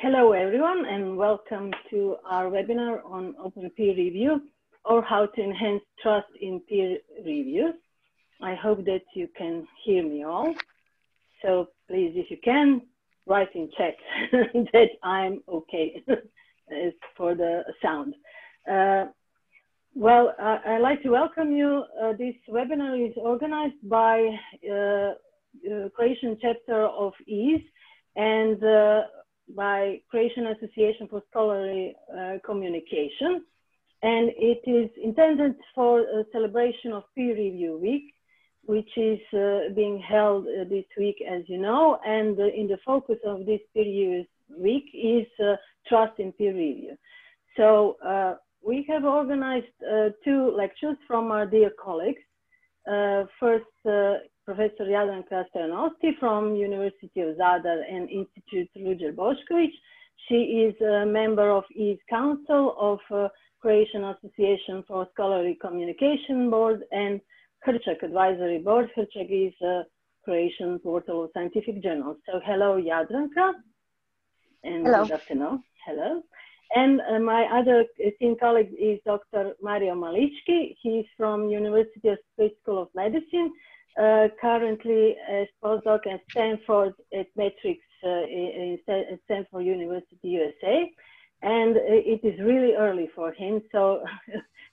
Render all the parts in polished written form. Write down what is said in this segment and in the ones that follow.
Hello everyone and welcome to our webinar on open peer review or how to enhance trust in peer reviews. I hope that you can hear me all. So please, if you can, write in chat that I'm okay for the sound. I'd like to welcome you. This webinar is organized by Croatian chapter of EASE and by Croatian Association for Scholarly Communication. And it is intended for a celebration of Peer Review Week, which is being held this week, as you know. And in the focus of this Peer Review Week is trust in peer review. So we have organized two lectures from our dear colleagues. First, Professor Jadranka from University of Zadar and Institute Ruđer Bošković. She is a member of EASE Council of Croatian Association for Scholarly Communication Board and Hrčak Advisory Board. Hrčak is a Croatian portal of scientific journals. So hello, Jadranka. And hello. Good afternoon. Hello. And my other esteemed colleague is Dr. Mario Malički. He's from University of State School of Medicine. Currently as postdoc at Stanford at Matrix at Stanford University, USA. And it is really early for him. So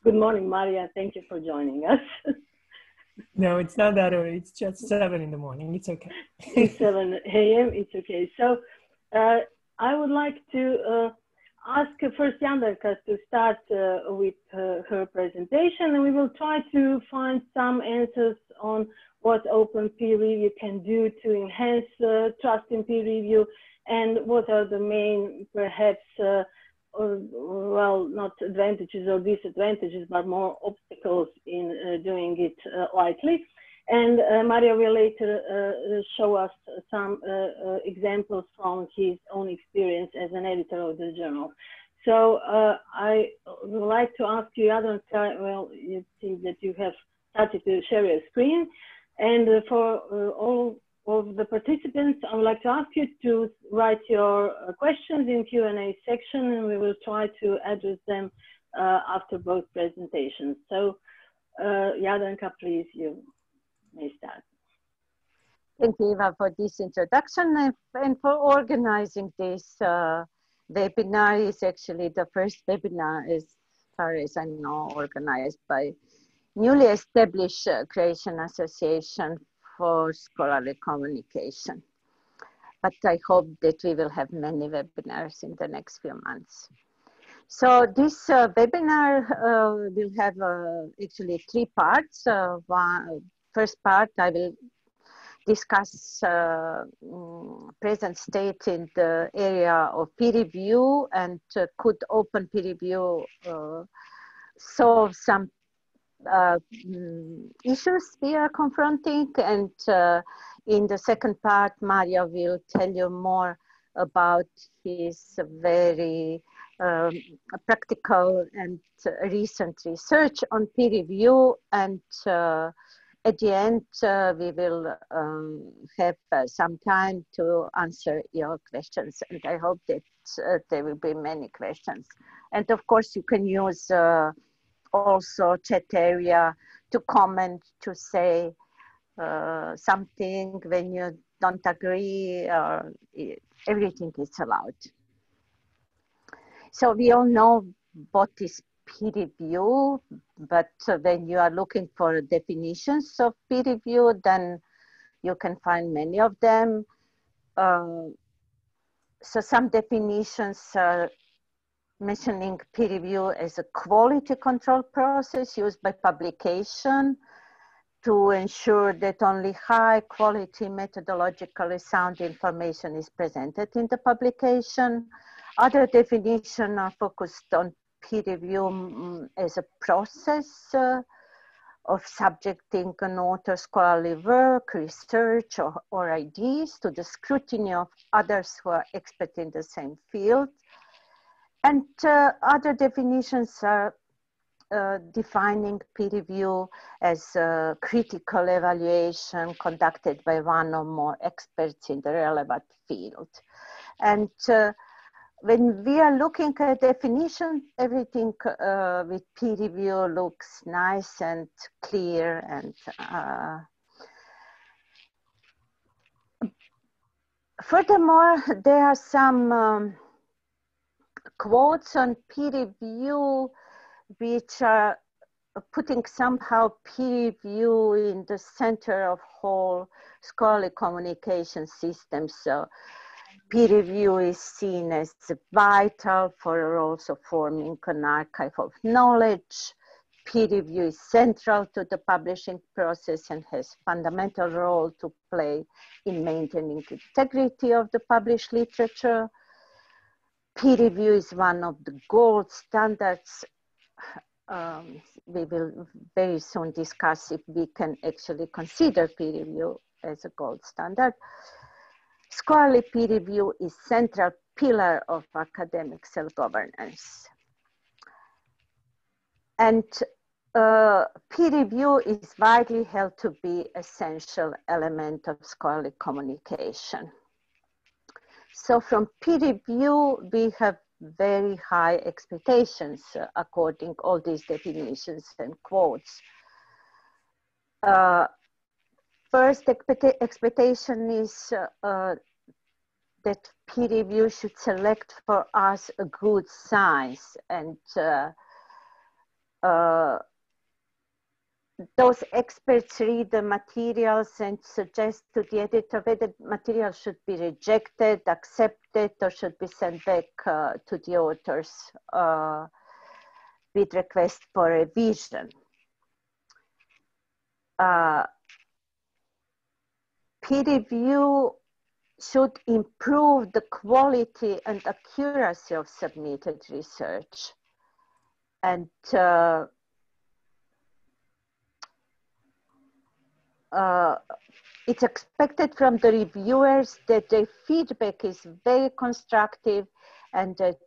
good morning, Maria. Thank you for joining us. No, it's not that early. It's just 7 in the morning. It's okay. It's 7 a.m. It's okay. So I would like to ask first Jadranka to start with her presentation, and we will try to find some answers on what open peer review can do to enhance trust in peer review, and what are the main, perhaps, well, not advantages or disadvantages, but more obstacles in doing it lightly. And Mario will later show us some examples from his own experience as an editor of the journal. So I would like to ask you, Jadranka, well, you see that you have started to share your screen. And for all of the participants, I would like to ask you to write your questions in Q&A section, and we will try to address them after both presentations. So Jadranka, please, you may start. Thank you, Eva, for this introduction and for organizing this webinar. Is actually the first webinar, as far as I know, organized by newly established Croatian Association for Scholarly Communication. But I hope that we will have many webinars in the next few months. So this webinar will have actually 3 parts. First part, I will discuss present state in the area of peer review, and could open peer review solve some issues we are confronting. And in the second part, Mario will tell you more about his very practical and recent research on peer review. And at the end, we will have some time to answer your questions. And I hope that there will be many questions. And of course, you can use also chat area to comment, to say something when you don't agree, or everything is allowed. So we all know what is peer review, but when you are looking for definitions of peer review, then you can find many of them. So some definitions are mentioning peer review as a quality control process used by publication to ensure that only high quality methodologically sound information is presented in the publication. Other definitions are focused on peer review as a process of subjecting an author's scholarly work, research, or ideas to the scrutiny of others who are expert in the same field. And other definitions are defining peer review as a critical evaluation conducted by one or more experts in the relevant field. And when we are looking at definition, everything with peer review looks nice and clear. And furthermore, there are some quotes on peer review which are putting somehow peer review in the center of whole scholarly communication system. So peer review is seen as vital for also forming an archive of knowledge. Peer review is central to the publishing process and has fundamental role to play in maintaining integrity of the published literature. Peer review is one of the gold standards. We will very soon discuss if we can actually consider peer review as a gold standard. Scholarly peer review is central pillar of academic self-governance. And peer review is widely held to be essential element of scholarly communication. So from peer review, we have very high expectations according to all these definitions and quotes. First expectation is that peer review should select for us a good science, and those experts read the materials and suggest to the editor whether material should be rejected, accepted, or should be sent back to the authors with request for revision. Peer review should improve the quality and accuracy of submitted research. And it's expected from the reviewers that their feedback is very constructive and that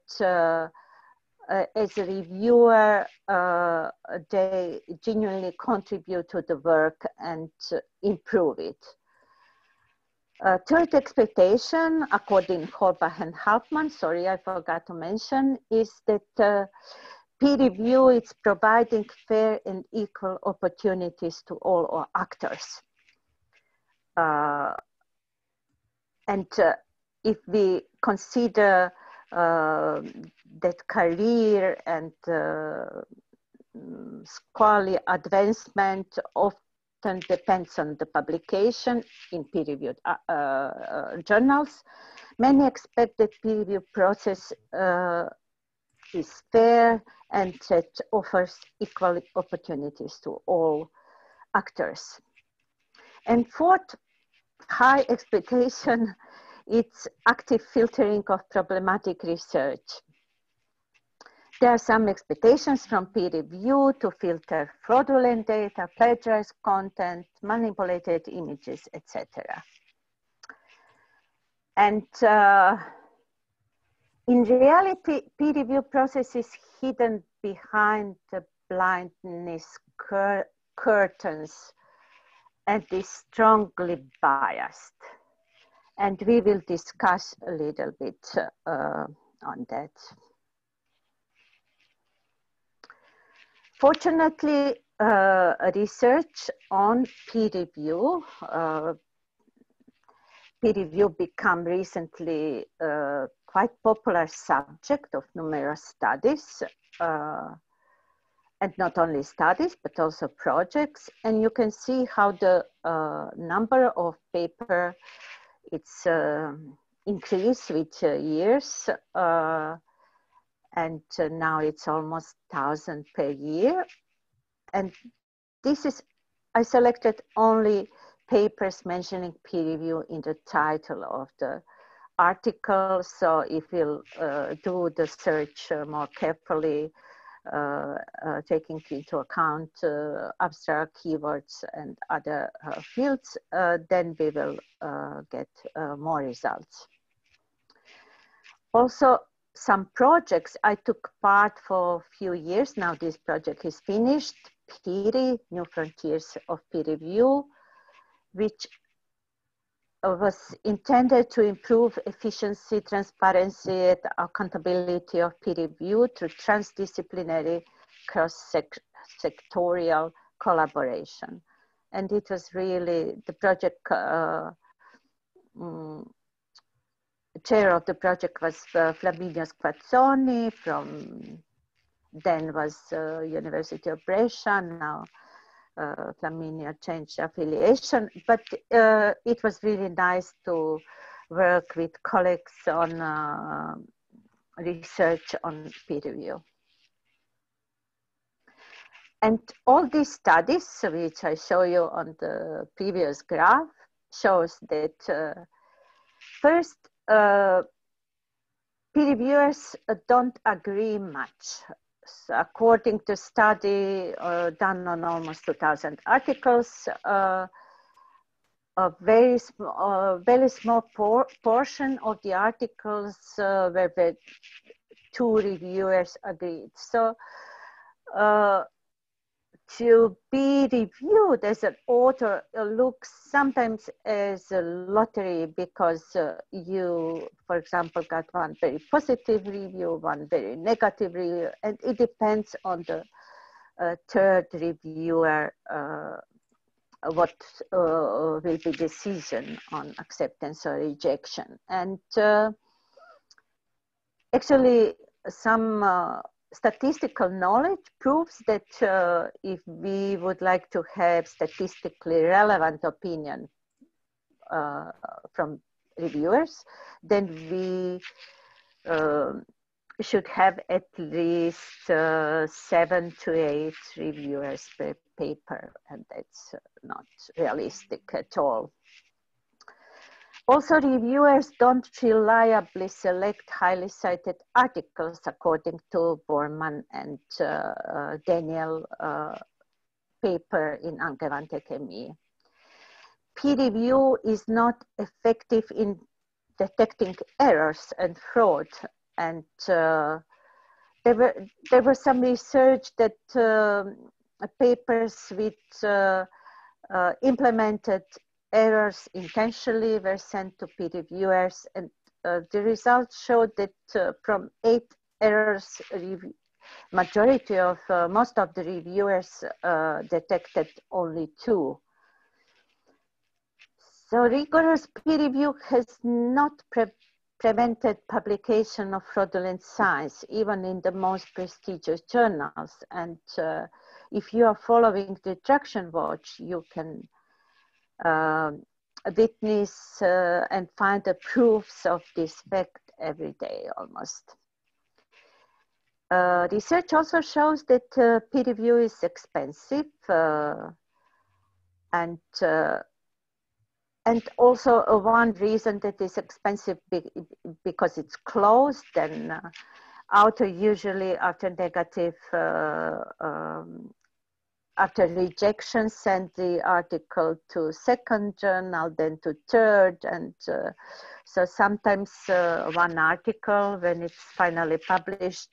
as a reviewer, they genuinely contribute to the work and improve it. Third expectation, according to Horbach and Halfman, sorry, I forgot to mention, is that peer review is providing fair and equal opportunities to all actors. And if we consider that career and scholarly advancement often depends on the publication in peer-reviewed journals, many expect that peer-review process is fair and that offers equal opportunities to all actors. And fourth, high expectation, it's active filtering of problematic research. There are some expectations from peer review to filter fraudulent data, plagiarized content, manipulated images, etc. And in reality, peer review process is hidden behind the blindness curtains and is strongly biased. And we will discuss a little bit on that. Fortunately, research on peer review became recently quite popular subject of numerous studies, and not only studies, but also projects. And you can see how the number of paper it's increased with years. And now it's almost 1,000 per year. And this is, I selected only papers mentioning peer review in the title of the article. So if we'll do the search more carefully, taking into account abstract keywords and other fields, then we will get more results. Also, some projects I took part for a few years. Now this project is finished. PIRI, New Frontiers of Peer Review, which was intended to improve efficiency, transparency, and accountability of peer review through transdisciplinary cross-sectorial collaboration. And it was really the project, chair of the project was Flaminio Squazzoni from, then was University of Brescia, now Flaminio changed affiliation, but it was really nice to work with colleagues on research on peer review. And all these studies, which I show you on the previous graph, shows that first, peer reviewers don't agree much. So according to study done on almost 2,000 articles, a very small portion of the articles where two reviewers agreed. So to be reviewed as an author looks sometimes as a lottery because you, for example, got one very positive review, one very negative review, and it depends on the third reviewer what will be decision on acceptance or rejection. And actually some statistical knowledge proves that if we would like to have statistically relevant opinion from reviewers, then we should have at least 7 to 8 reviewers per paper, and that's not realistic at all. Also, reviewers don't reliably select highly cited articles, according to Bormann and Daniel paper in Angewandte Chemie. Peer review is not effective in detecting errors and fraud. And there were some research that papers with implemented errors intentionally were sent to peer reviewers, and the results showed that from 8 errors, majority of most of the reviewers detected only 2. So rigorous peer review has not prevented publication of fraudulent science, even in the most prestigious journals. And if you are following the Traction Watch, you can witness and find the proofs of this fact every day almost. Research also shows that peer review is expensive and also one reason that is expensive because it's closed, and author usually after negative after rejection, send the article to second journal, then to third. And so sometimes one article, when it's finally published,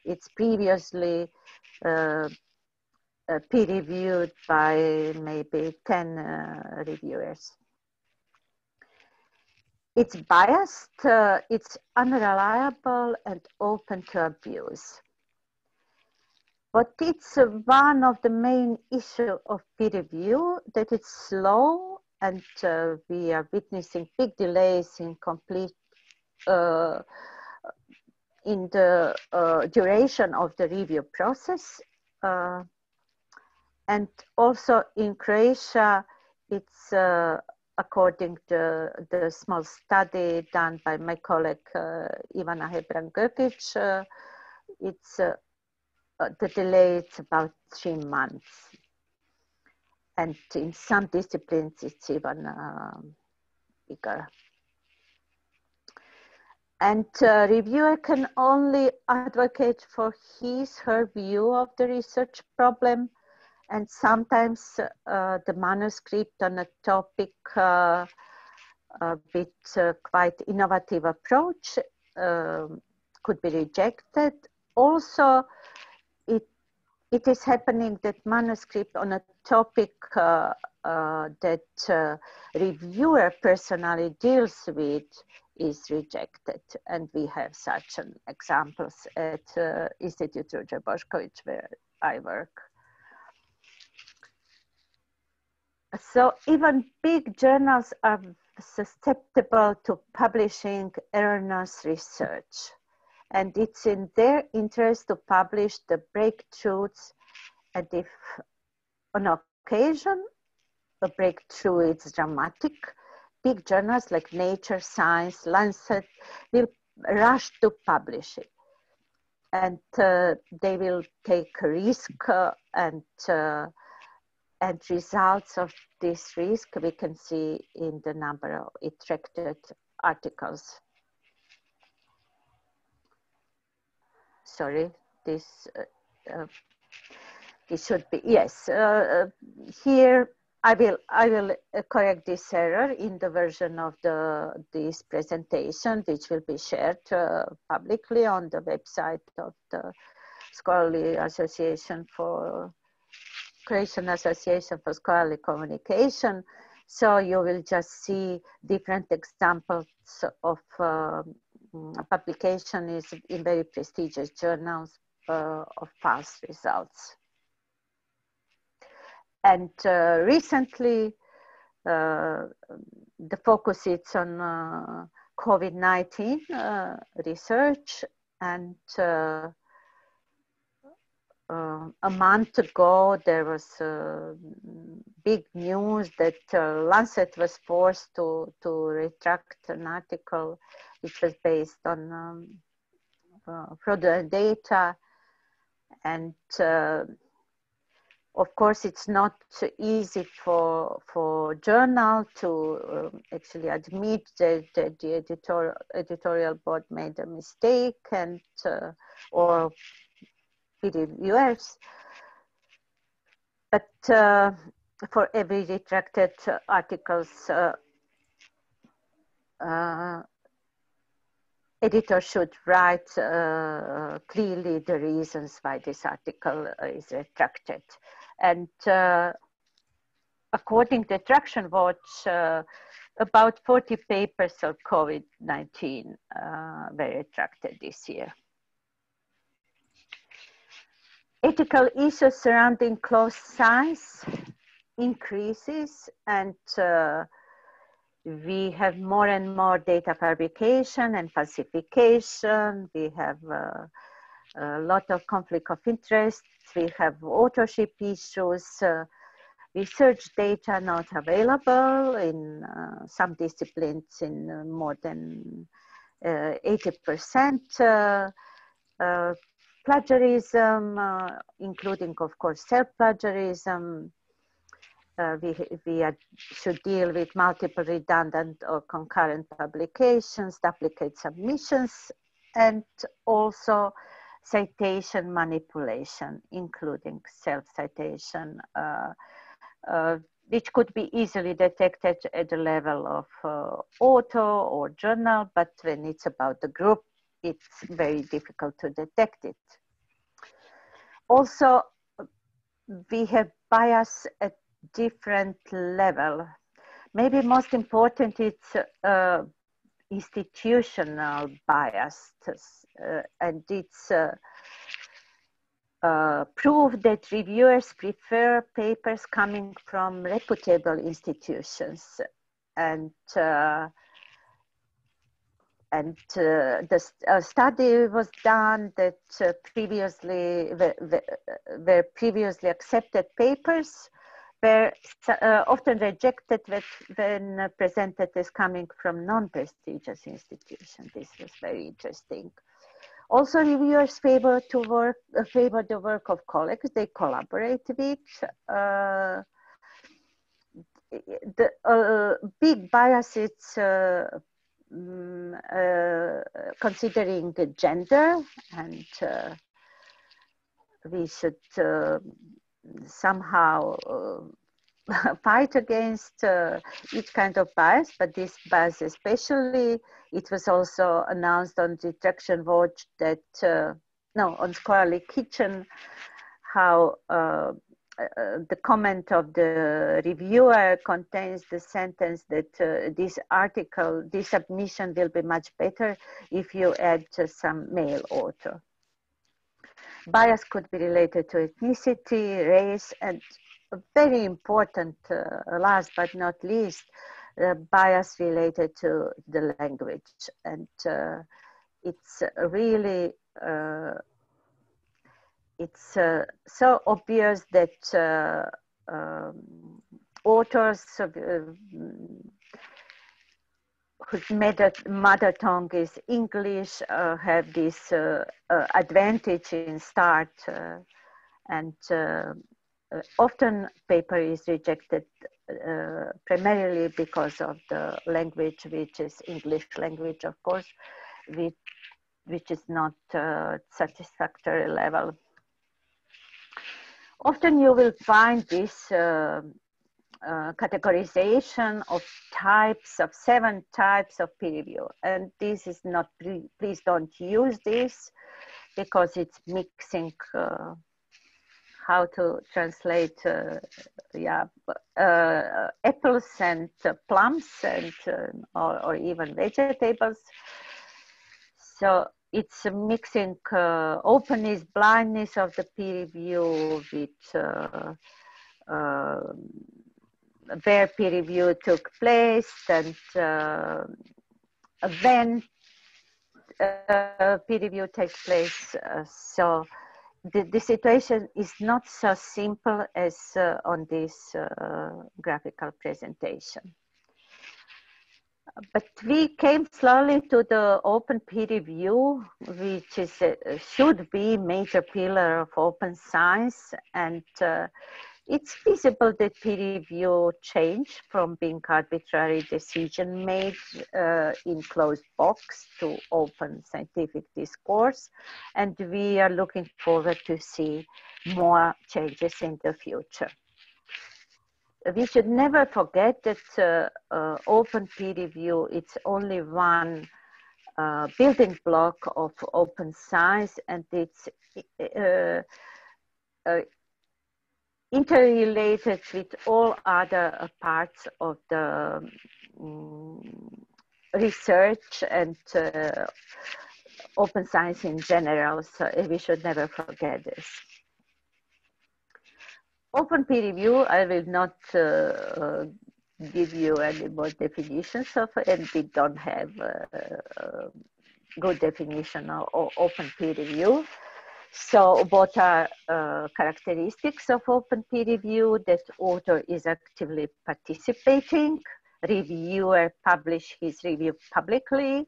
it's previously peer reviewed by maybe 10 reviewers. It's biased, it's unreliable and open to abuse. But it's one of the main issues of peer review, that it's slow, and we are witnessing big delays in in the duration of the review process. And also in Croatia, it's according to the small study done by my colleague Ivana Hebran-Gökic, it's the delay is about 3 months. And in some disciplines, it's even bigger. And reviewer can only advocate for her view of the research problem. And sometimes the manuscript on a topic with quite innovative approach could be rejected. Also, it is happening that manuscript on a topic that reviewer personally deals with is rejected. And we have such examples at Institute Ruđer Bošković, where I work. So even big journals are susceptible to publishing erroneous research. And it's in their interest to publish the breakthroughs. And if on occasion a breakthrough is dramatic, big journals like Nature, Science, Lancet will rush to publish it. And they will take a risk, and results of this risk we can see in the number of retracted articles. Sorry, this should be, yes. Here I will correct this error in the version of this presentation, which will be shared publicly on the website of the Scholarly Association for Croatian Association for Scholarly Communication. So you will just see different examples of publication is in very prestigious journals of false results. And recently, the focus is on COVID-19 research, and a month ago, there was big news that Lancet was forced to retract an article which was based on fraudulent data. And of course, it's not easy for journal to actually admit that the editorial board made a mistake, and or reviewers. But for every retracted articles, editor should write clearly the reasons why this article is retracted. And according to Traction Watch, about 40 papers of COVID-19 were retracted this year. Ethical issues surrounding close science increases, and we have more and more data fabrication and falsification. We have a lot of conflict of interest. We have authorship issues. Research data not available in some disciplines in more than 80%. Plagiarism, including, of course, self-plagiarism. We should deal with multiple redundant or concurrent publications, duplicate submissions, and also citation manipulation, including self-citation, which could be easily detected at the level of author or journal, but when it's about the group, it's very difficult to detect it. Also, we have bias at different level. Maybe most important, it's institutional bias, and it's proof that reviewers prefer papers coming from reputable institutions. And the study was done that were previously accepted papers were often rejected when presented as coming from non-prestigious institutions. This was very interesting. Also, reviewers favor the work of colleagues they collaborate with. The big bias is considering the gender, and we should somehow fight against each kind of bias, but this bias especially, it was also announced on the Traction Watch that, no, on Scholarly Kitchen, how the comment of the reviewer contains the sentence that this article, this submission will be much better if you add some male author. Bias could be related to ethnicity, race, and very important, last but not least, bias related to the language. And it's really, it's so obvious that authors whose mother tongue is English have this advantage in start, and often paper is rejected primarily because of the language, which is English language, of course, which is not satisfactory level. Often you will find this categorization of types, of 7 types of peer review. And this is not, please don't use this because it's mixing how to translate apples and plums and or even vegetables. So it's mixing openness, blindness of the peer review with where peer review took place and when peer review takes place. So the situation is not so simple as on this graphical presentation. But we came slowly to the open peer review, which is should be major pillar of open science, and it's feasible that peer review change from being arbitrary decision made in closed box to open scientific discourse, and we are looking forward to see more changes in the future. We should never forget that open peer review, it's only one building block of open science, and it's interrelated with all other parts of the research and open science in general. So we should never forget this. Open peer review, I will not give you any more definitions of it, and we don't have a good definition of open peer review. So what are characteristics of open peer review? That author is actively participating, reviewer publish his review publicly,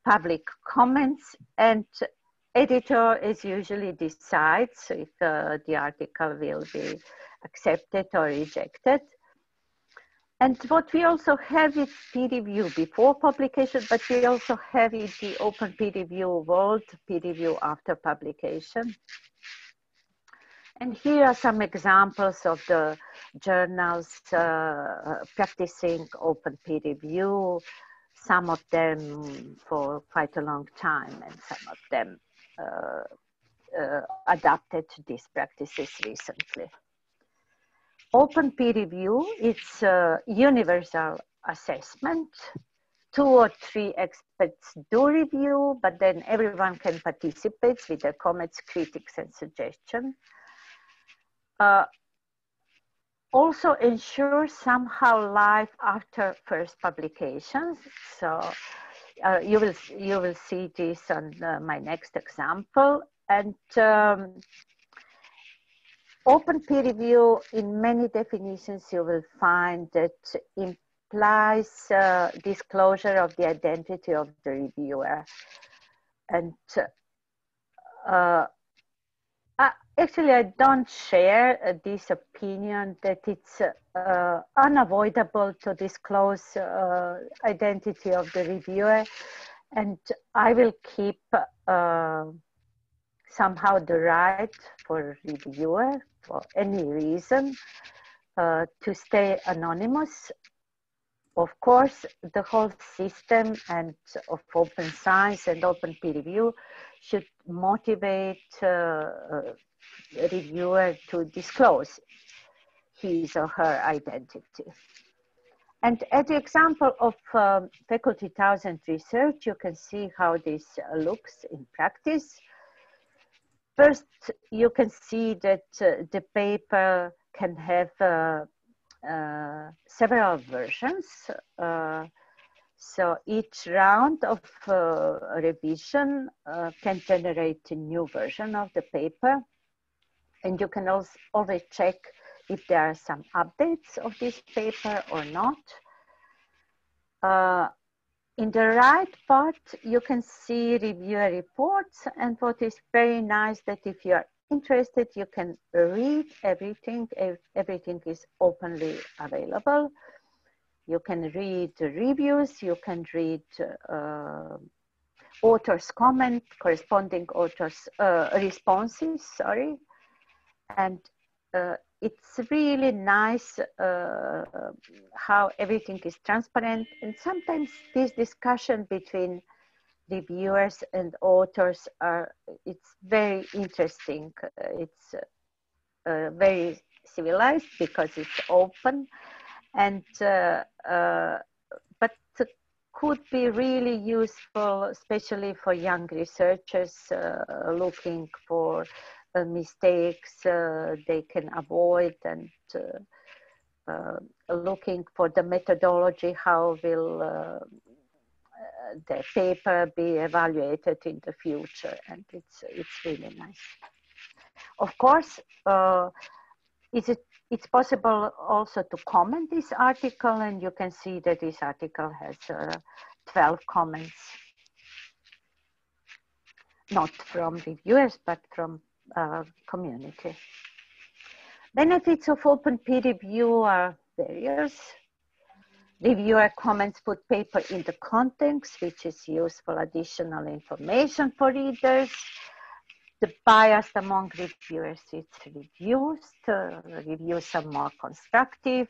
public comments, and editor is usually decides if the article will be accepted or rejected. And what we also have is peer review before publication, but we also have in the open peer review world, peer review after publication. And here are some examples of the journals practicing open peer review, some of them for quite a long time, and some of them adapted these practices recently. Open peer review, it's a universal assessment. 2 or 3 experts do review, but then everyone can participate with their comments, critiques, and suggestions. Also ensure somehow life after first publications. So you will see this on my next example. And open peer review, in many definitions, you will find that implies disclosure of the identity of the reviewer. And actually, I don't share this opinion that it's unavoidable to disclose identity of the reviewer. And I will keep somehow the right for reviewer, for any reason, to stay anonymous. Of course, the whole system and of open science and open peer review should motivate reviewer to disclose his or her identity. And at the example of Faculty 1000 research, you can see how this looks in practice. First, you can see that the paper can have several versions. So each round of revision can generate a new version of the paper. And you can also always check if there are some updates of this paper or not. In the right part, you can see reviewer reports. And what is very nice that if you are interested, you can read everything. Everything is openly available. You can read reviews, you can read authors' comment, corresponding authors' responses, sorry. And it's really nice how everything is transparent. And sometimes this discussion between reviewers and authors it's very interesting. It's very civilized because it's open. And but could be really useful, especially for young researchers looking for mistakes they can avoid, and looking for the methodology, how will the paper be evaluated in the future. And it's really nice. Of course, it's possible also to comment this article, and you can see that this article has 12 comments, not from reviewers, but from community. Benefits of open peer review are various. Reviewer comments put paper in the context, which is useful additional information for readers. The bias among reviewers is reduced. Reviews are more constructive.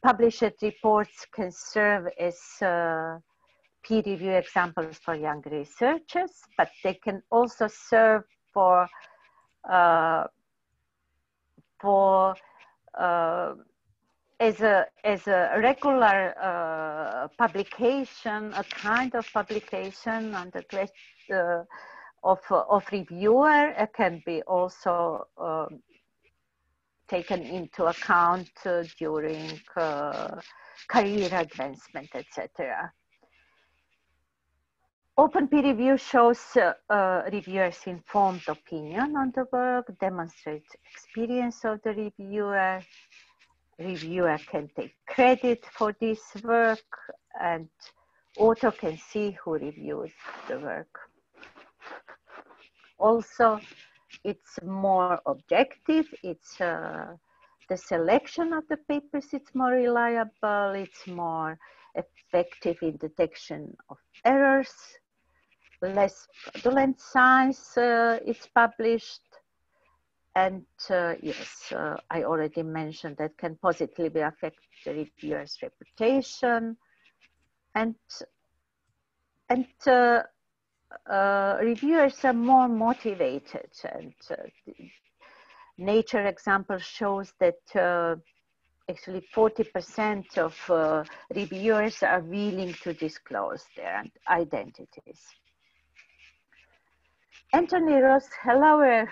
Published reports can serve as peer review examples for young researchers, but they can also serve for as a regular publication, a kind of publication on the question of reviewer. It can be also taken into account during career advancement, etc. Open peer review shows reviewers' informed opinion on the work, demonstrates experience of the reviewer. Reviewer can take credit for this work, and author can see who reviewed the work. Also, it's more objective. It's the selection of the papers, it's more reliable, it's more effective in detection of errors. Less fraudulent science it's published. And yes, I already mentioned that can positively affect the reviewer's reputation. And reviewers are more motivated. And Nature example shows that actually 40% of reviewers are willing to disclose their identities. Anthony Ross Hellauer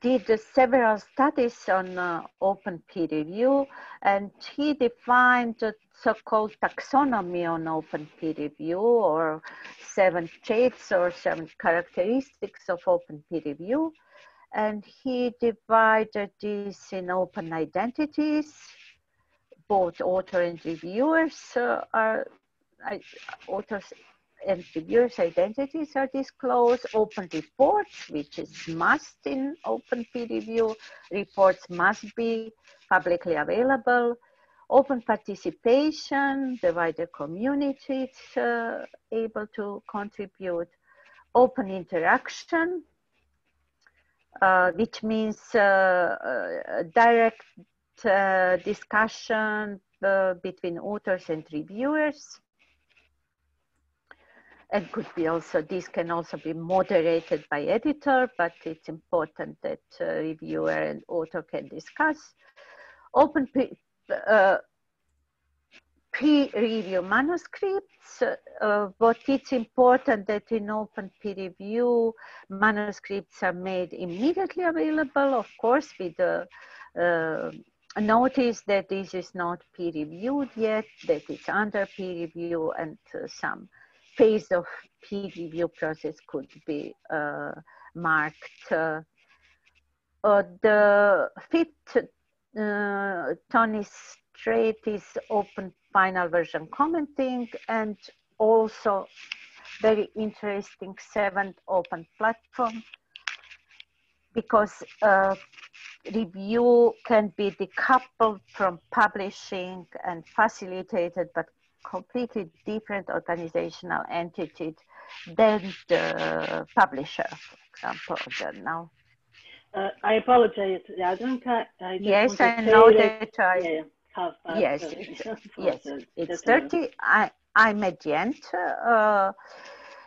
did several studies on open peer review, and he defined the so-called taxonomy on open peer review, or 7 traits or 7 characteristics of open peer review. And he divided this in open identities. Both author and reviewers authors and reviewers' identities are disclosed. Open reports, which is must in open peer review. Reports must be publicly available. Open participation, the wider community is able to contribute. Open interaction, which means direct discussion between authors and reviewers. and could be also, these can also be moderated by editor, but it's important that reviewer and author can discuss. Open peer review manuscripts. What it's important that in open peer review, manuscripts are made immediately available, of course, with the notice that this is not peer reviewed yet, that it's under peer review, and some phase of peer review process could be marked. The fifth Tony Strait is open final version commenting, and also very interesting seventh open platform, because review can be decoupled from publishing and facilitated by completely different organizational entities than the publisher, for example, journal. I apologize, Jadranka. Yes, I know that. Yes, it's 30. I'm at the end.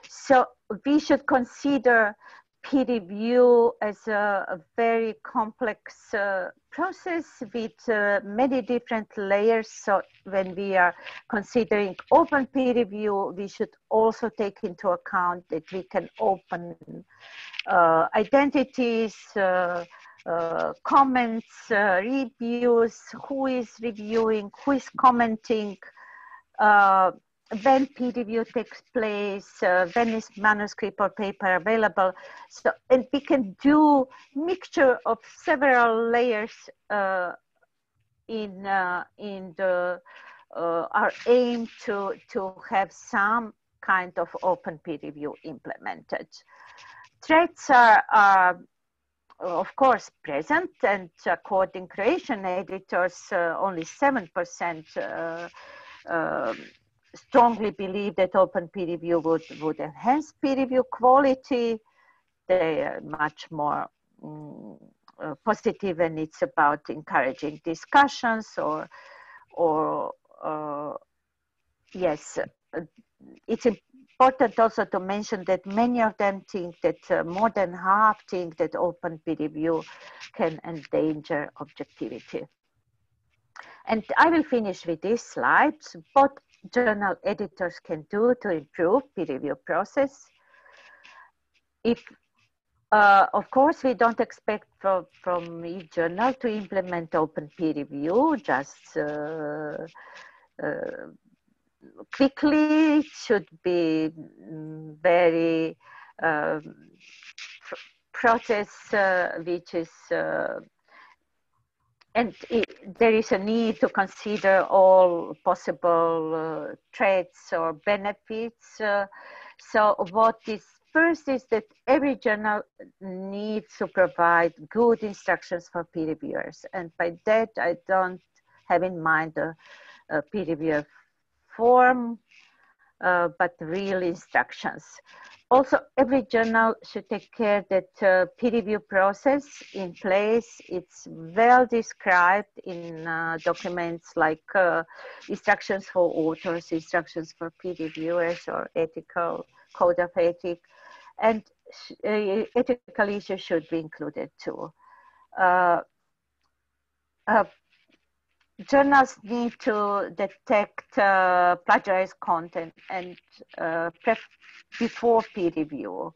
So we should consider peer review as a very complex process with many different layers. So when we are considering open peer review, we should also take into account that we can open identities, comments, reviews, who is reviewing, who is commenting, when peer review takes place, when is manuscript or paper available. So, and we can do mixture of several layers in the our aim to have some kind of open peer review implemented. Threats are of course present, and according to Croatian editors, only 7% strongly believe that open peer review would enhance peer review quality. They are much more positive, and it's about encouraging discussions or yes, it's important also to mention that many of them think that more than half think that open peer review can endanger objectivity. And I will finish with these slides. What journal editors can do to improve peer review process. If, of course, we don't expect from each journal to implement open peer review just quickly. It should be very process which is and there is a need to consider all possible threats or benefits. So what is first is that every journal needs to provide good instructions for peer reviewers. And by that, I don't have in mind a peer reviewer form, but real instructions. Also, every journal should take care that peer review process in place, it's well described in documents like instructions for authors, instructions for peer reviewers, or ethical code of ethics, and ethical issues should be included too. Journals need to detect plagiarized content and before peer review.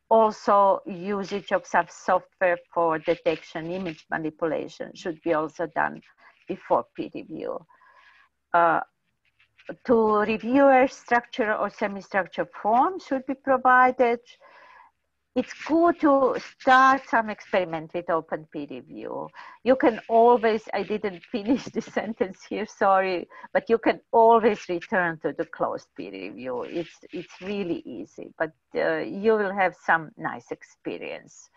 Also, usage of some software for detection, image manipulation should be also done before peer review. To reviewers, structure or semi-structured form should be provided. It's good to start some experiment with open peer review. You can always, I didn't finish the sentence here, sorry, but you can always return to the closed peer review. It's really easy, but you will have some nice experience.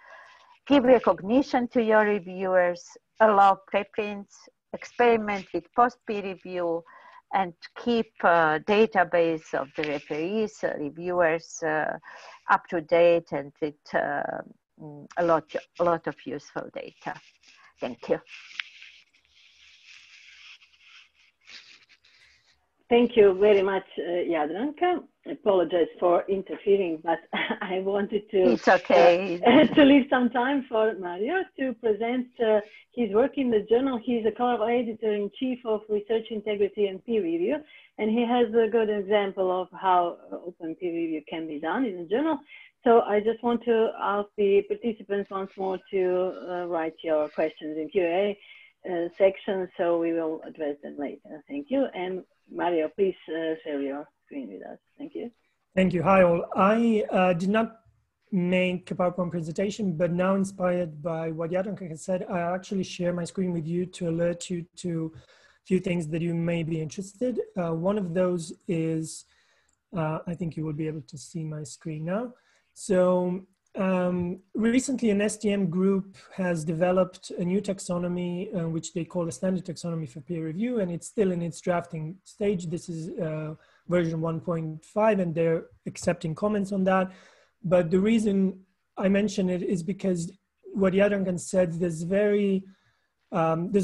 Give recognition to your reviewers, allow preprints, experiment with post-peer review, and keep a database of the referees, reviewers up to date and with a lot of useful data. Thank you. Thank you very much, Jadranka. I apologize for interfering, but I wanted to, it's okay. To leave some time for Mario to present his work in the journal. He's a co-editor-in-chief of Research Integrity and Peer Review, and he has a good example of how open peer review can be done in the journal. So I just want to ask the participants once more to write your questions in Q&A section, so we will address them later. Thank you. And Mario, please share your screen with us. Thank you. Thank you. Hi all. I did not make a PowerPoint presentation, but now inspired by what Jadranka has said, I actually share my screen with you to alert you to a few things that you may be interested. One of those is, I think you will be able to see my screen now. So recently an STM group has developed a new taxonomy, which they call a standard taxonomy for peer review, and it's still in its drafting stage. This is version 1.5, and they're accepting comments on that. But the reason I mention it is because what Jadranka said, there's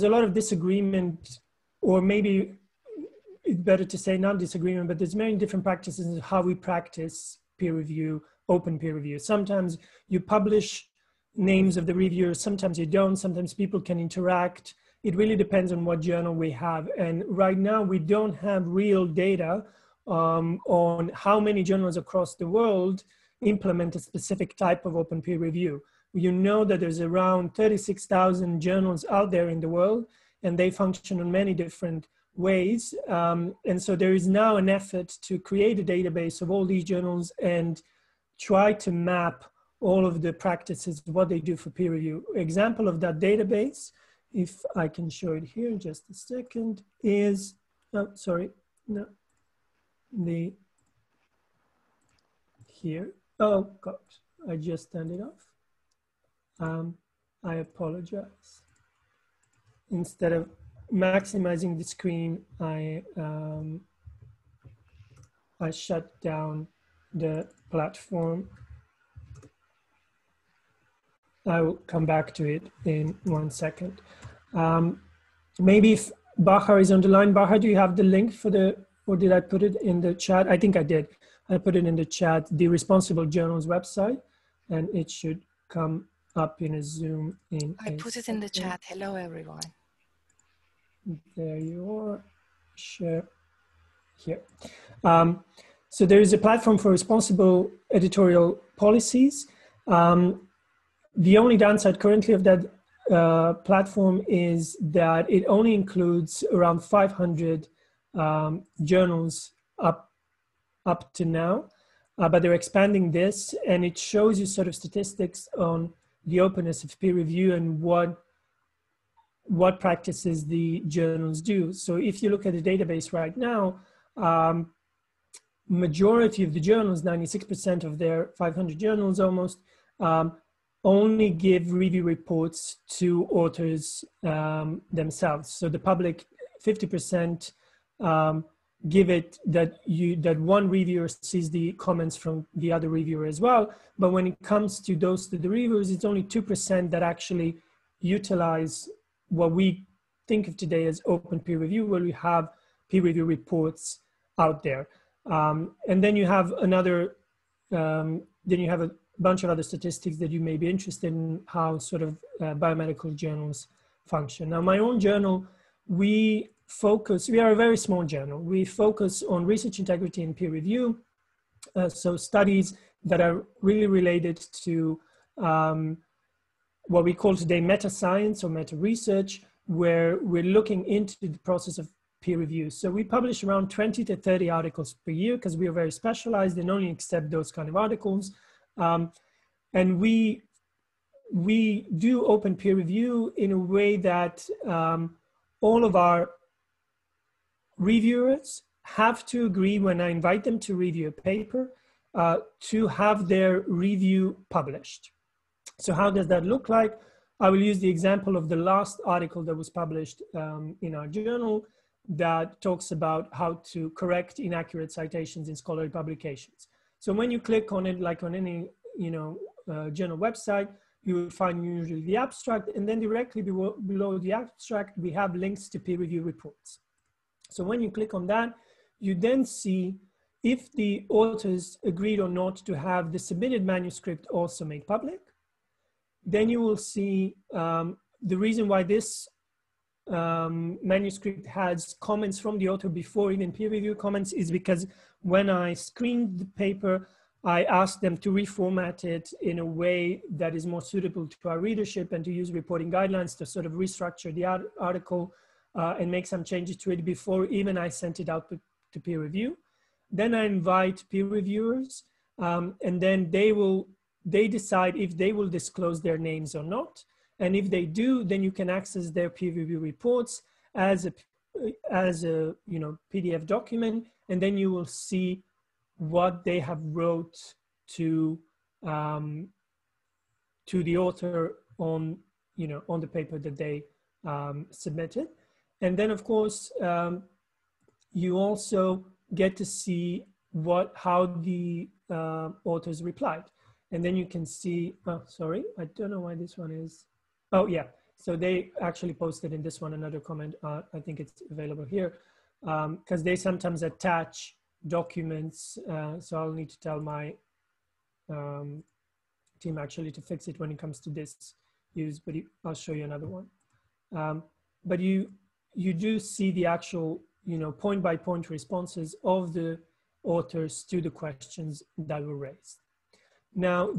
a lot of disagreement, or maybe it's better to say not disagreement, but there's many different practices in how we practice peer review, open peer review. Sometimes you publish names of the reviewers, sometimes you don't, sometimes people can interact. It really depends on what journal we have. And right now we don't have real data on how many journals across the world implement a specific type of open peer review. You know that there's around 36,000 journals out there in the world, and they function in many different ways. And so there is now an effort to create a database of all these journals and try to map all of the practices, what they do for peer review. Example of that database, if I can show it here in just a second, is, oh, sorry, no, here. Oh God, I just turned it off. I apologize. Instead of maximizing the screen, I shut down the platform. I will come back to it in 1 second. Maybe if Bahar is on the line. Bahar, do you have the link for the, or did I put it in the chat? I think I did. I put it in the chat, the Responsible Journals website, and it should come up in a Zoom in I put it in the chat. Hello, everyone. There you are. Share here. So there is a platform for responsible editorial policies. The only downside currently of that platform is that it only includes around 500 journals up to now, but they're expanding this, and it shows you sort of statistics on the openness of peer review and what practices the journals do. So if you look at the database right now, majority of the journals, 96% of their 500 journals almost, only give review reports to authors themselves. So the public, 50% give it that one reviewer sees the comments from the other reviewer as well. But when it comes to those to the reviewers, it's only 2% that actually utilize what we think of today as open peer review, where we have peer review reports out there. And then you have a bunch of other statistics that you may be interested in, how sort of biomedical journals function. Now, my own journal, we are a very small journal. We focus on research integrity and peer review. So studies that are really related to what we call today meta science or meta research, where we're looking into the process of peer review. So we publish around 20 to 30 articles per year because we are very specialized and only accept those kind of articles. And we do open peer review in a way that all of our reviewers have to agree when I invite them to review a paper to have their review published. So how does that look like? I will use the example of the last article that was published in our journal that talks about how to correct inaccurate citations in scholarly publications. So when you click on it, like on any journal website, you will find usually the abstract, and then directly below the abstract, we have links to peer review reports. So when you click on that, you then see if the authors agreed or not to have the submitted manuscript also made public. Then you will see the reason why this manuscript has comments from the author before even peer review comments is because when I screened the paper, I asked them to reformat it in a way that is more suitable to our readership and to use reporting guidelines to sort of restructure the article and make some changes to it before even I sent it out to peer review. Then I invite peer reviewers and then they decide if they will disclose their names or not. And if they do, then you can access their peer review reports as a PDF document, and then you will see what they have wrote to the author on the paper that they submitted. And then of course you also get to see how the authors replied, and then you can see. Oh, sorry, I don't know why this one is. Oh yeah, so they actually posted in this one another comment. I think it's available here because they sometimes attach documents. So I'll need to tell my team actually to fix it when it comes to this use, but I'll show you another one. But you do see the actual, point by point responses of the authors to the questions that were raised. Now,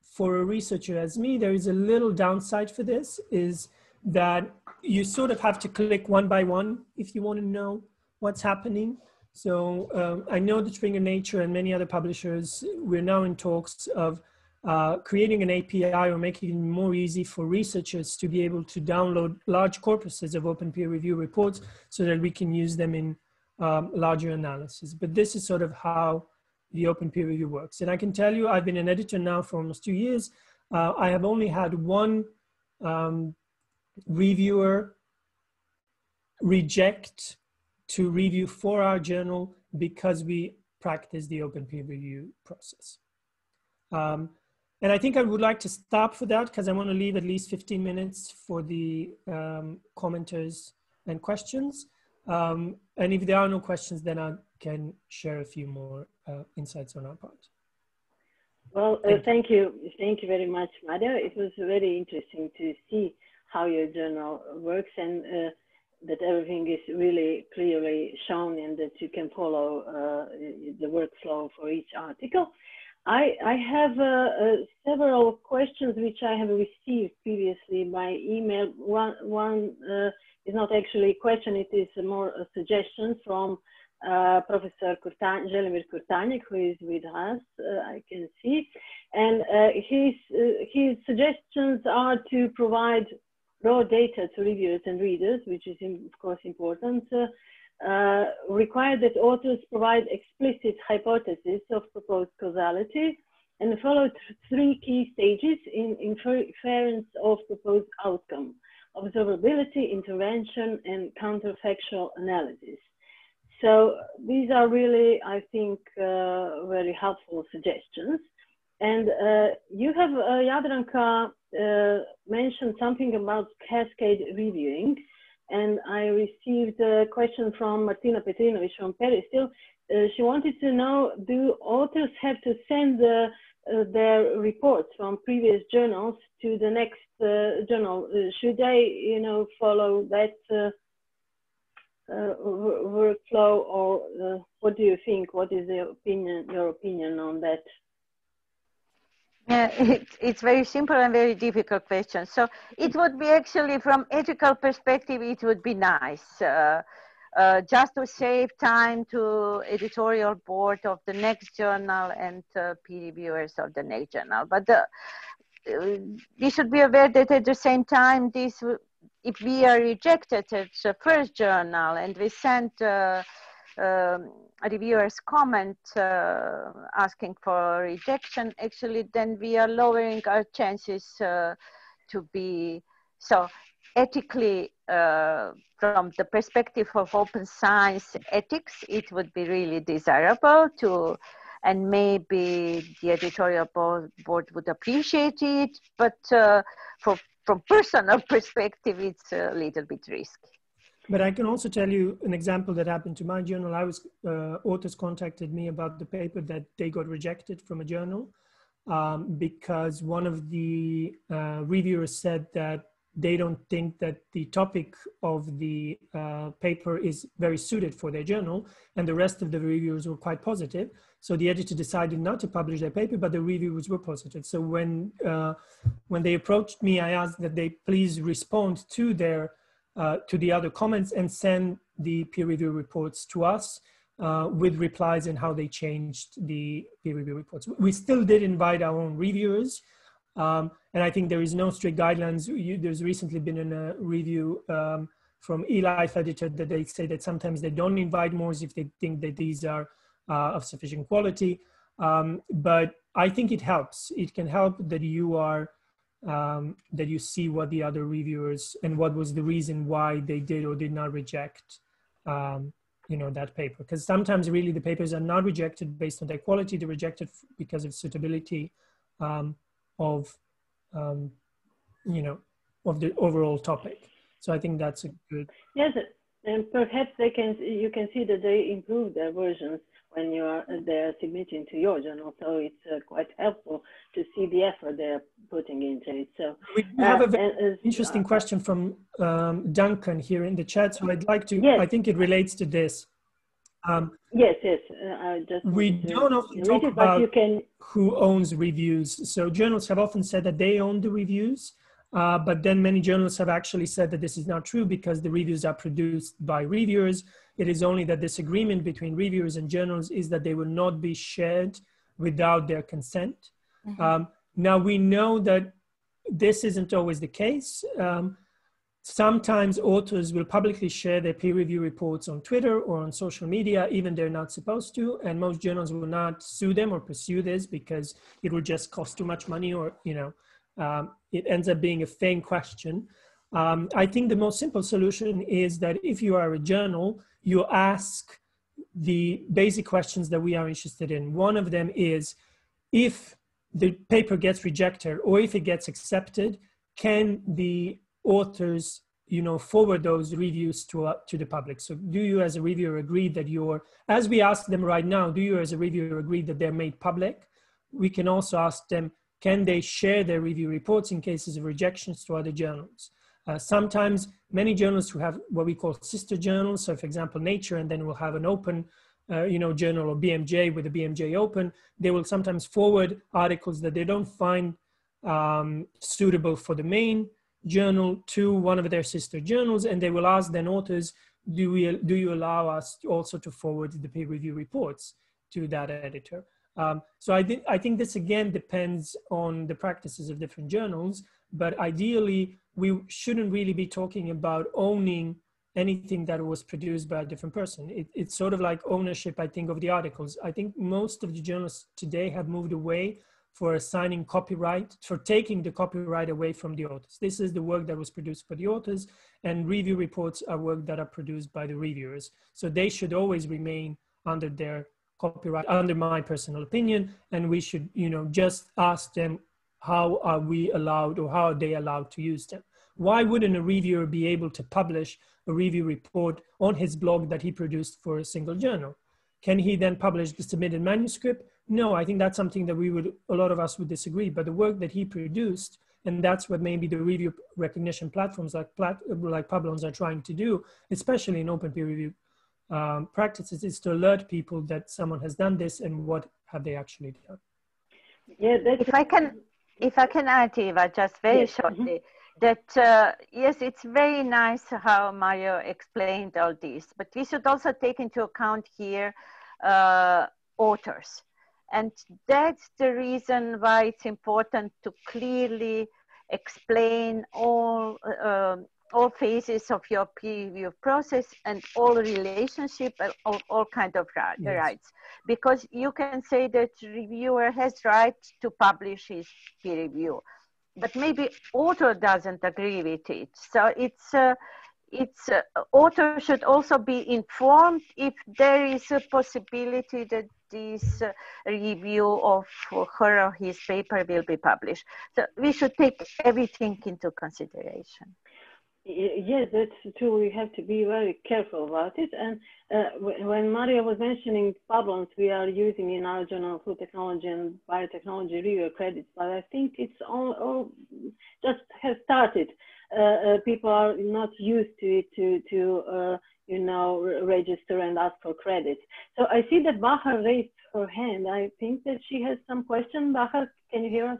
for a researcher as me, there is a little downside for this, is that you sort of have to click one by one if you want to know what's happening. So I know that Springer Nature and many other publishers, we're now in talks of creating an API or making it more easy for researchers to be able to download large corpuses of open peer review reports so that we can use them in larger analysis. But this is sort of how the open peer review works. And I can tell you, I've been an editor now for almost 2 years. I have only had one reviewer reject to review for our journal because we practice the open peer review process. And I think I would like to stop for that because I want to leave at least 15 minutes for the commenters and questions. And if there are no questions, then I can share a few more insights on our part. Well, thank you. Thank you very much, Mario. It was very interesting to see how your journal works and that everything is really clearly shown and that you can follow the workflow for each article. I have several questions which I have received previously by email. One is not actually a question, it is more a suggestion from Professor Želimir Kurtanjek, who is with us, I can see. And his suggestions are to provide raw data to reviewers and readers, which is of course important. Require that authors provide explicit hypotheses of proposed causality and follow 3 key stages in inference of proposed outcome: observability, intervention, and counterfactual analysis. So these are really, I think, very helpful suggestions. And you have, Jadranka, mentioned something about cascade reviewing. And I received a question from Martina Petrinovic from Peristil. She wanted to know, do authors have to send their reports from previous journals to the next journal? Should they, follow that workflow, or what do you think? What is your opinion on that? Yeah, it's very simple and very difficult question. So it would be actually, from ethical perspective, it would be nice just to save time to editorial board of the next journal and peer reviewers of the next journal. But we should be aware that at the same time, if we are rejected at the first journal and we send a reviewer's comment asking for rejection, actually then we are lowering our chances to be, so ethically, from the perspective of open science ethics, it would be really desirable to, and maybe the editorial board would appreciate it, but from personal perspective, it's a little bit risky. But I can also tell you an example that happened to my journal. Authors contacted me about the paper that they got rejected from a journal because one of the reviewers said that they don't think that the topic of the paper is very suited for their journal, and the rest of the reviewers were quite positive. So the editor decided not to publish their paper, but the reviewers were positive. So when they approached me, I asked that they please respond to their to the other comments and send the peer review reports to us with replies and how they changed the peer review reports. We still did invite our own reviewers. And I think there is no strict guidelines. There's recently been a review from eLife editor that they say that sometimes they don't invite more if they think that these are of sufficient quality. But I think it helps. It can help that you are, that you see what the other reviewers and what was the reason why they did or did not reject, that paper. Because sometimes really the papers are not rejected based on their quality, they're rejected because of suitability of the overall topic. So I think that's a good. Yes, and perhaps you can see that they improve their versions when they're submitting to your journal. So it's quite helpful to see the effort they're putting into it. So we have a very interesting question from Duncan here in the chat. So I'd like to. Yes. I think it relates to this. Yes. We don't often talk about who owns reviews. So journals have often said that they own the reviews, but then many journals have actually said that this is not true because the reviews are produced by reviewers. It is only that this agreement between reviewers and journals is that they will not be shared without their consent. Mm-hmm. Now we know that this isn't always the case. Sometimes authors will publicly share their peer review reports on Twitter or on social media, even they're not supposed to, and most journals will not sue them or pursue this because it will just cost too much money or, it ends up being a fame question. I think the most simple solution is that if you are a journal, you ask the basic questions that we are interested in. One of them is, if the paper gets rejected or if it gets accepted, can the authors, forward those reviews to the public? So do you as a reviewer agree that as we ask them right now, do you as a reviewer agree that they're made public? We can also ask them, can they share their review reports in cases of rejections to other journals? Sometimes many journals who have what we call sister journals, so for example, Nature, and then we'll have an open journal or BMJ with a BMJ open, they will sometimes forward articles that they don't find suitable for the main journal to one of their sister journals, and they will ask then authors, do you allow us also to forward the peer review reports to that editor? So I think this again depends on the practices of different journals, but ideally we shouldn't really be talking about owning anything that was produced by a different person. It's sort of like ownership, I think, of the articles. I think most of the journals today have moved away for assigning copyright, for taking the copyright away from the authors. This is the work that was produced by the authors, and review reports are work that are produced by the reviewers. So they should always remain under their copyright, under my personal opinion, and we should, just ask them, how are we allowed or how are they allowed to use them? Why wouldn't a reviewer be able to publish a review report on his blog that he produced for a single journal? Can he then publish the submitted manuscript? No, I think that's something that a lot of us would disagree, but the work that he produced, and that's what maybe the review recognition platforms like Publons are trying to do, especially in open peer review practices, is to alert people that someone has done this and what have they actually done. Yeah, if I can add, Eva, just very shortly, that yes, it's very nice how Mario explained all this, but we should also take into account here authors. And that's the reason why it's important to clearly explain all phases of your peer review process and all relationship and all kind of rights. Because you can say that reviewer has right to publish his peer review, but maybe author doesn't agree with it. So it's author should also be informed if there is a possibility that this review of her or his paper will be published. So we should take everything into consideration. Yes, that's true. We have to be very careful about it. And when Maria was mentioning problems we are using in our journal of food technology and biotechnology review credits, but I think it's all just has started. People are not used to it to you know, register and ask for credit. So I see that Bahar raised her hand. I think that she has some question. Bahar, can you hear us?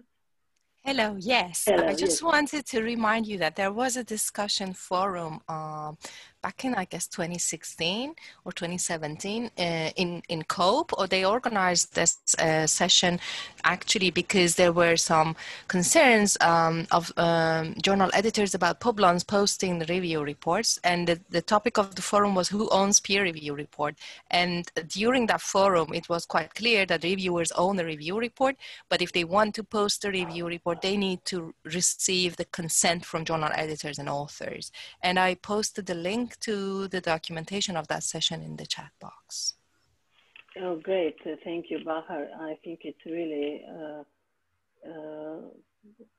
Hello, yes. Hello, I just yes. wanted to remind you that there was a discussion forum back in, I guess, 2016 or 2017 in COPE, or they organized this session actually because there were some concerns of journal editors about Publons posting the review reports. And the topic of the forum was who owns peer review report. And during that forum, it was quite clear that reviewers own the review report, but if they want to post a review report, they need to receive the consent from journal editors and authors. And I posted the link to the documentation of that session in the chat box. Oh, great. Thank you, Bahar. I think it's really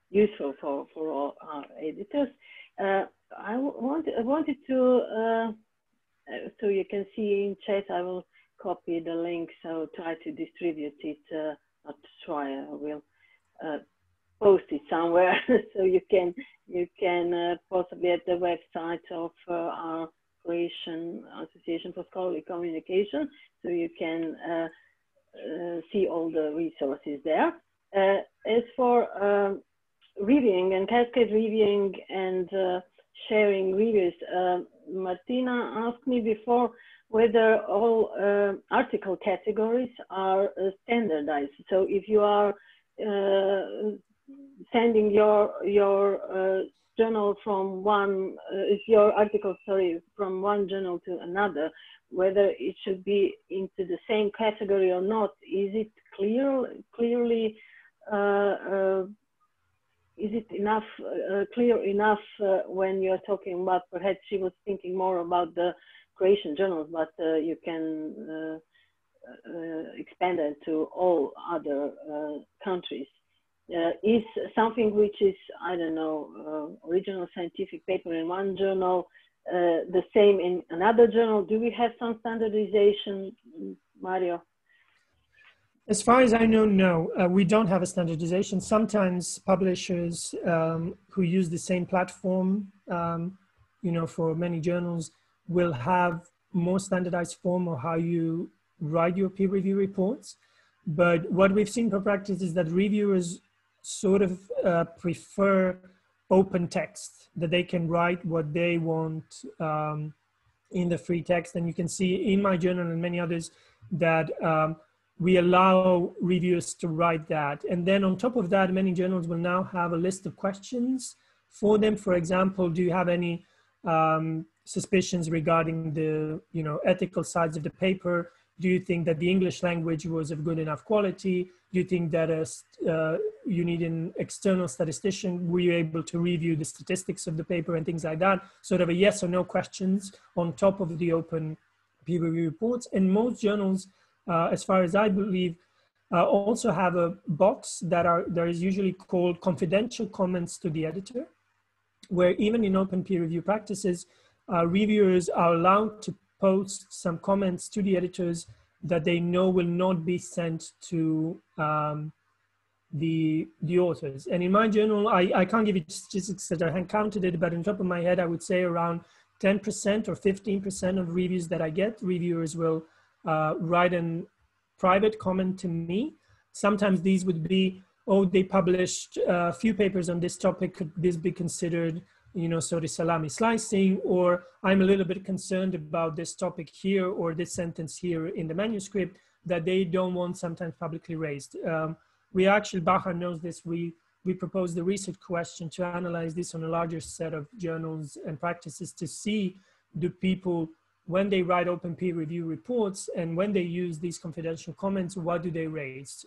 useful for all our editors. I wanted to, so you can see in chat, I will copy the link, so try to distribute it, not try, I will post it somewhere so you can possibly at the website of our Croatian Association for Scholarly Communication, so you can see all the resources there. As for reviewing and cascade reviewing and sharing reviews, Martina asked me before whether all article categories are standardized. So if you are sending your journal from one, if your article, sorry, from one journal to another, whether it should be into the same category or not, is it clearly, is it enough, clear enough when you're talking about, perhaps she was thinking more about the Croatian journals, but you can expand it to all other countries. Is something which is, I don't know, original scientific paper in one journal, the same in another journal? Do we have some standardization, Mario? As far as I know, no, we don't have a standardization. Sometimes publishers who use the same platform, you know, for many journals will have more standardized form of how you write your peer review reports. But what we've seen for practice is that reviewers sort of prefer open text, that they can write what they want in the free text. And you can see in my journal and many others that we allow reviewers to write that. And then on top of that, many journals will now have a list of questions for them. For example, do you have any suspicions regarding the, you know, ethical sides of the paper? Do you think that the English language was of good enough quality? Do you think that you need an external statistician? Were you able to review the statistics of the paper and things like that? Sort of a yes or no questions on top of the open peer review reports. And most journals, as far as I believe, also have a box that is usually called confidential comments to the editor, where even in open peer review practices, reviewers are allowed to post some comments to the editors that they know will not be sent to the authors. And in my journal, I can't give you statistics that I counted it, but on top of my head, I would say around 10% or 15% of reviews that I get, reviewers will write a private comment to me. Sometimes these would be, oh, they published a few papers on this topic, could this be considered, you know, sort of salami slicing, or I'm a little bit concerned about this topic here or this sentence here in the manuscript that they don't want sometimes publicly raised. We actually, Bahar knows this, we proposed the research question to analyze this on a larger set of journals and practices to see, do people, when they write open peer review reports and when they use these confidential comments, what do they raise?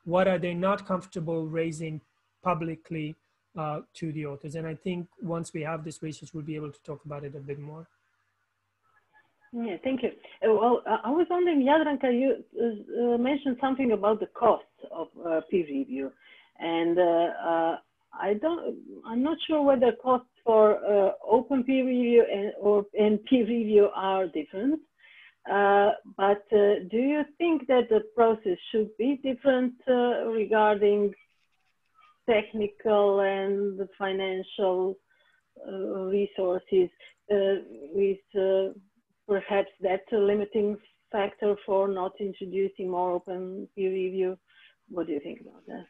What are they not comfortable raising publicly to the authors? And I think once we have this research, we'll be able to talk about it a bit more. Yeah, thank you. Well, I was wondering, Jadranka, you mentioned something about the costs of peer review, and I'm not sure whether costs for open peer review and peer review are different. But do you think that the process should be different regarding technical and the financial resources, with perhaps that's a limiting factor for not introducing more open peer review? What do you think about that?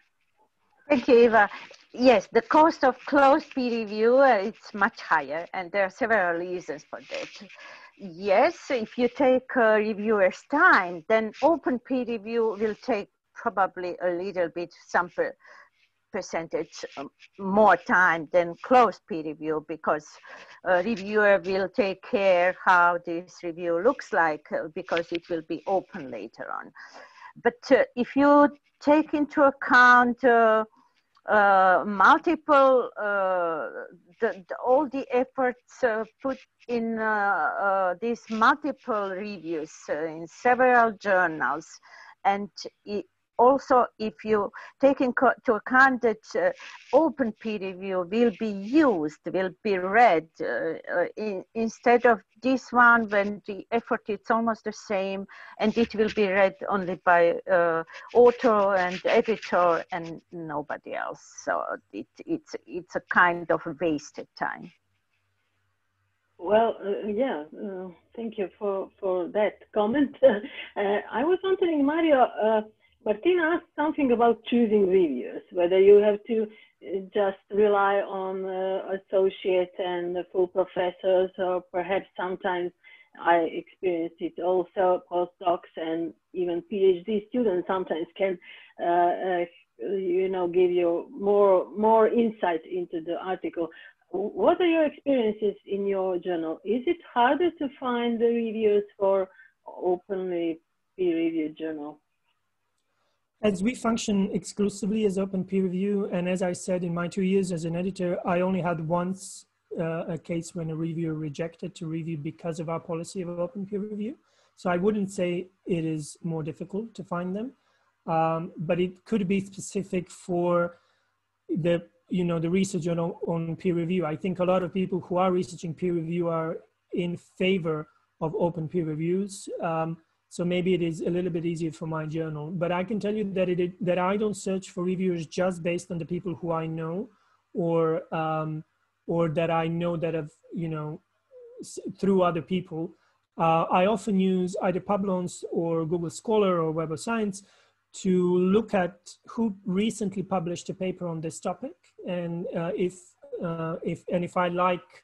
Thank you, Eva. Yes, the cost of closed peer review it's much higher, and there are several reasons for that. Yes, if you take a reviewer's time, then open peer review will take probably a little bit, some percentage more time than closed peer review, because a reviewer will take care how this review looks like, because it will be open later on. But if you take into account multiple, all the efforts put in these multiple reviews in several journals, and also if you take into account that open peer review will be used, will be read instead of this one when the effort is almost the same, and it will be read only by author and editor and nobody else. So it's a kind of wasted time. Well, thank you for that comment. I was wondering, Mario, Martina asked something about choosing reviewers, whether you have to just rely on associate and full professors, or perhaps sometimes I experienced it also, postdocs and even PhD students sometimes can, give you more insight into the article. What are your experiences in your journal? Is it harder to find the reviews for openly peer-reviewed journal? As we function exclusively as open peer review, and as I said, in my 2 years as an editor, I only had once a case when a reviewer rejected to review because of our policy of open peer review. So I wouldn't say it is more difficult to find them, but it could be specific for the research on peer review. I think a lot of people who are researching peer review are in favor of open peer reviews. So maybe it is a little bit easier for my journal, but I can tell you that that I don't search for reviewers just based on the people who I know, or that I know that have, through other people. I often use either Publons or Google Scholar or Web of Science to look at who recently published a paper on this topic, and if I like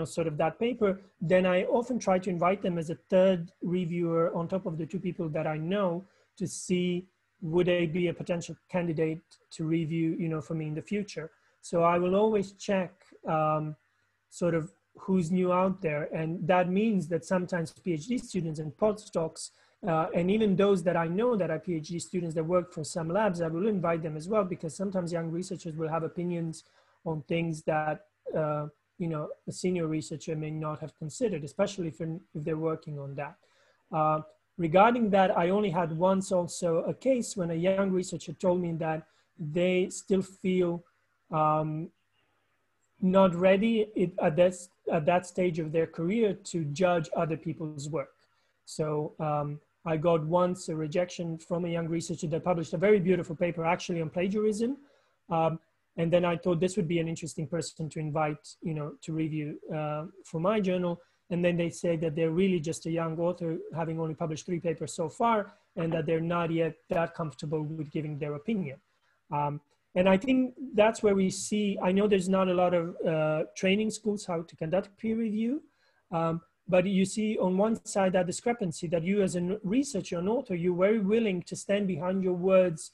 sort of that paper, then I often try to invite them as a third reviewer on top of the two people that I know, to see would they be a potential candidate to review, for me in the future. So I will always check sort of who's new out there, and that means that sometimes PhD students and postdocs, and even those that I know that are PhD students that work for some labs, I will invite them as well, because sometimes young researchers will have opinions on things that a senior researcher may not have considered, especially if they're working on that. Regarding that, I only had once also a case when a young researcher told me that they still feel not ready at that stage of their career to judge other people's work. So I got once a rejection from a young researcher that published a very beautiful paper actually on plagiarism. And then I thought this would be an interesting person to invite, to review for my journal. And then they say that they're really just a young author, having only published 3 papers so far, and that they're not yet that comfortable with giving their opinion. And I think that's where we see, I know there's not a lot of training schools how to conduct peer review, but you see on one side that discrepancy, that you as a researcher, an author, you're very willing to stand behind your words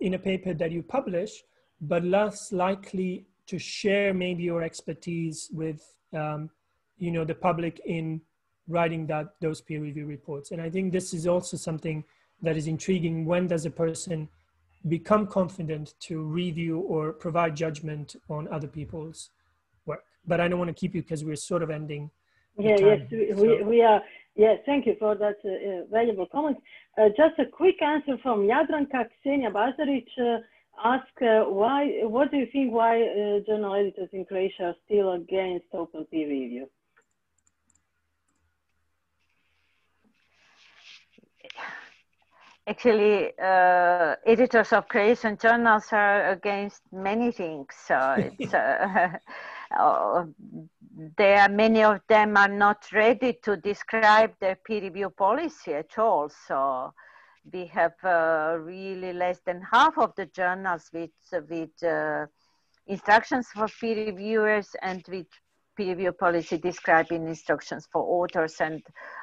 in a paper that you publish, but less likely to share maybe your expertise with, the public in writing those peer review reports. And I think this is also something that is intriguing. When does a person become confident to review or provide judgment on other people's work? But I don't want to keep you because we're sort of ending. Yes, we are. Yes, thank you for that valuable comment. Just a quick answer from Jadranka Ksenija Bazaric. ask what do you think, why journal editors in Croatia are still against open peer review? Actually, editors of Croatian journals are against many things. So it's, many of them are not ready to describe their peer review policy at all. So we have really less than half of the journals with instructions for peer reviewers and with peer review policy describing instructions for authors and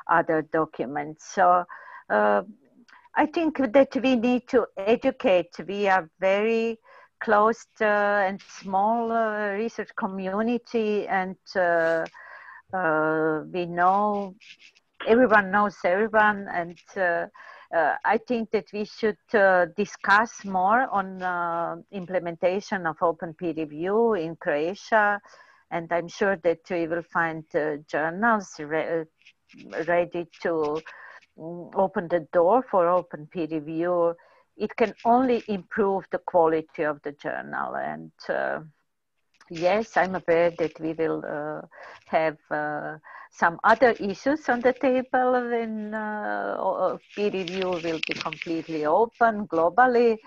other documents. So I think that we need to educate. We are very closed and small research community, and we know everyone knows everyone, and I think that we should discuss more on implementation of open peer review in Croatia, and I'm sure that we will find journals ready to open the door for open peer review. It can only improve the quality of the journal. And yes, I'm aware that we will have some other issues on the table when peer review will be completely open globally,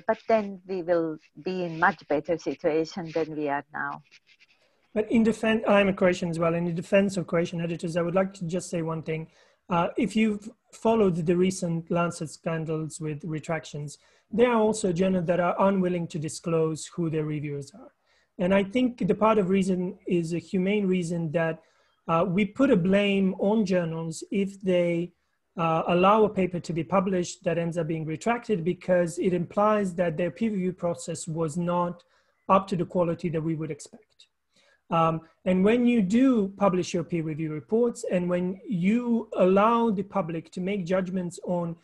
but then we will be in much better situation than we are now. But in defense, I'm a Croatian as well, and in defense of Croatian editors, I would like to just say one thing. If you've followed the recent Lancet scandals with retractions, there are also journals that are unwilling to disclose who their reviewers are. And I think the part of reason is a humane reason that we put a blame on journals if they allow a paper to be published that ends up being retracted, because it implies that their peer review process was not up to the quality that we would expect. And when you do publish your peer review reports, and when you allow the public to make judgments on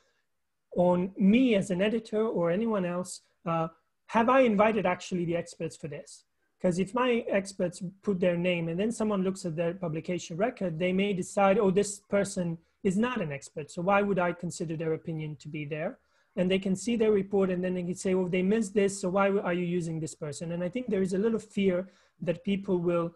me as an editor or anyone else, have I invited actually the experts for this? Because if my experts put their name and then someone looks at their publication record, they may decide, oh, this person is not an expert, so why would I consider their opinion to be there? And they can see their report and then they can say, oh, they missed this, so why are you using this person? And I think there is a little fear that people will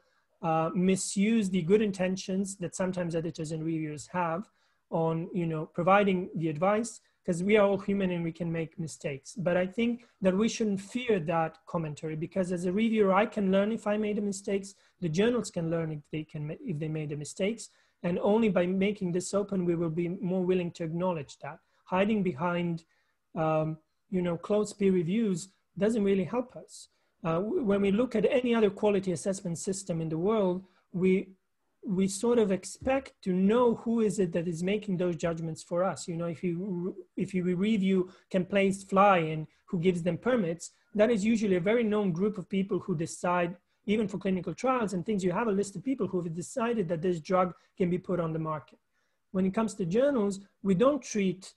misuse the good intentions that sometimes editors and reviewers have on, providing the advice, because we are all human and we can make mistakes. But I think that we shouldn't fear that commentary, because as a reviewer, I can learn if I made a mistakes. The journals can learn if they made the mistakes. And only by making this open, we will be more willing to acknowledge that. Hiding behind, closed peer reviews doesn't really help us. When we look at any other quality assessment system in the world, we sort of expect to know who is it that is making those judgments for us. If you review can place fly and who gives them permits, that is usually a very known group of people who decide, even for clinical trials and things, you have a list of people who have decided that this drug can be put on the market. When it comes to journals, we don't treat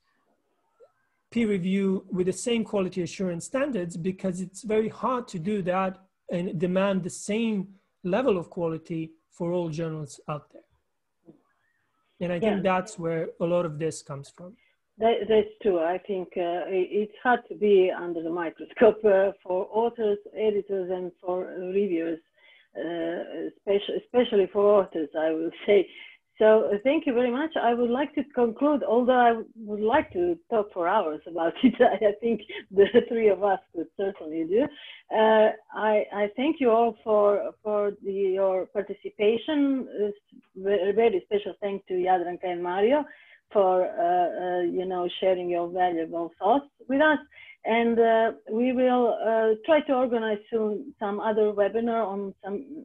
peer review with the same quality assurance standards, because it's very hard to do that and demand the same level of quality for all journals out there. And I think that's where a lot of this comes from. That's true. I think it's hard to be under the microscope for authors, editors, and for reviewers, especially for authors, I will say. So thank you very much. I would like to conclude, although I would like to talk for hours about it. I think the three of us could certainly do. I thank you all for your participation. A very special thanks to Jadranka and Mario for sharing your valuable thoughts with us. And we will try to organize soon some other webinar on some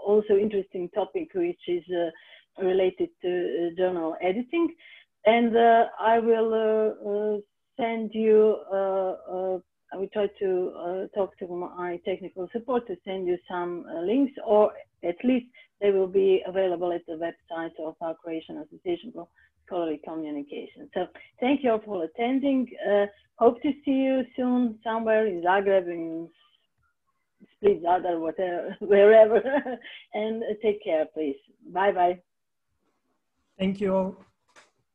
also interesting topic, which is related to journal editing. And I will send you, I will try to talk to my technical support to send you some links, or at least they will be available at the website of our Croatian Association for Scholarly Communication. So thank you all for attending. Hope to see you soon somewhere in Zagreb, in Split, Zadar, whatever, wherever. And take care, please. Bye-bye. Thank you all.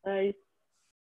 Bye.